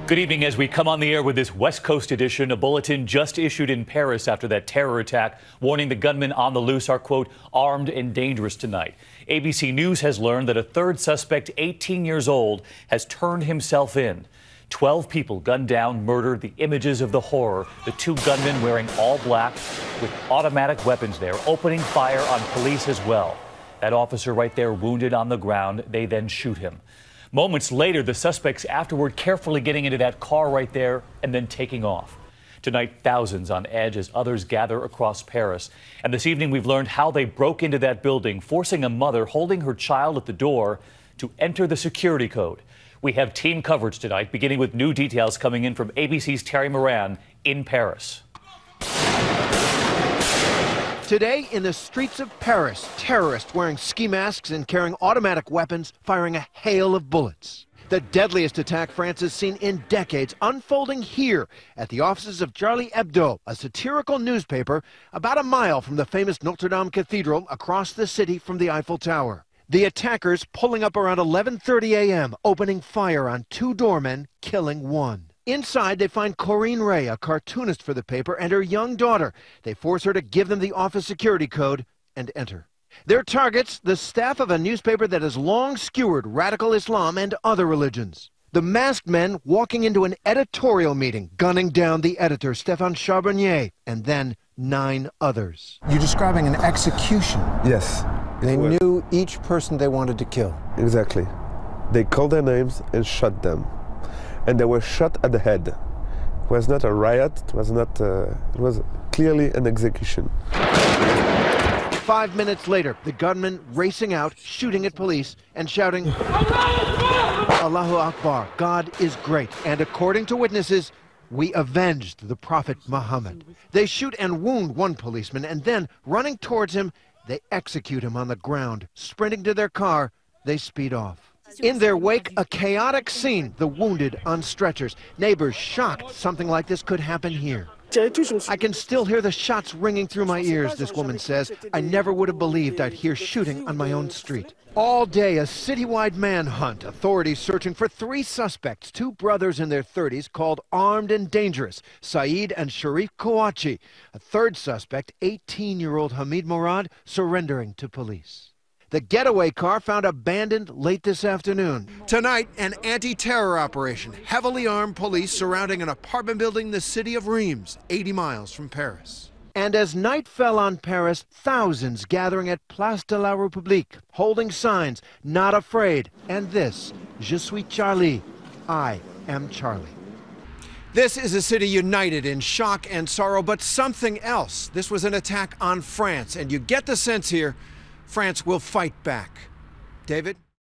Good evening. As we come on the air with this West Coast edition, a bulletin just issued in Paris after that terror attack, warning the gunmen on the loose are, quote, armed and dangerous tonight. ABC News has learned that a third suspect, 18 years old, has turned himself in. 12 people gunned down, murdered. The images of the horror. The two gunmen wearing all black with automatic weapons there, opening fire on police as well. That officer right there wounded on the ground. They then shoot him. Moments later, the suspects afterward carefully getting into that car right there and then taking off. Tonight, thousands on edge as others gather across Paris. And this evening, we've learned how they broke into that building, forcing a mother holding her child at the door to enter the security code. We have team coverage tonight, beginning with new details coming in from ABC's Terry Moran in Paris. Today, in the streets of Paris, terrorists wearing ski masks and carrying automatic weapons firing a hail of bullets. The deadliest attack France has seen in decades unfolding here at the offices of Charlie Hebdo, a satirical newspaper about a mile from the famous Notre Dame Cathedral across the city from the Eiffel Tower. The attackers pulling up around 11:30 a.m., opening fire on two doormen, killing one. Inside, they find Corinne Ray, a cartoonist for the paper, and her young daughter. They force her to give them the office security code and enter. Their targets, the staff of a newspaper that has long skewered radical Islam and other religions. The masked men walking into an editorial meeting, gunning down the editor, Stéphane Charbonnier, and then 9 others. You're describing an execution. Yes. They knew each person they wanted to kill. Exactly. They called their names and shot them. And they were shot at the head. It was not a riot, it was clearly an execution. 5 minutes later, the gunmen racing out, shooting at police and shouting, Allahu Akbar, God is great. And according to witnesses, we avenged the Prophet Muhammad. They shoot and wound one policeman, and then, running towards him, they execute him on the ground. Sprinting to their car, they speed off. In their wake, a chaotic scene, the wounded on stretchers. Neighbors shocked something like this could happen here. I can still hear the shots ringing through my ears, this woman says. I never would have believed I'd hear shooting on my own street. All day, a citywide manhunt. Authorities searching for 3 suspects, 2 brothers in their 30s called armed and dangerous, Saeed and Sharif Kouachi. A third suspect, 18-year-old Hamid Morad, surrendering to police. The getaway car found abandoned late this afternoon. Tonight, an anti-terror operation. Heavily armed police surrounding an apartment building in the city of Reims, 80 miles from Paris. And as night fell on Paris, thousands gathering at Place de la République, holding signs, not afraid, and this, Je suis Charlie, I am Charlie. This is a city united in shock and sorrow, but something else. This was an attack on France, and you get the sense here France will fight back. David?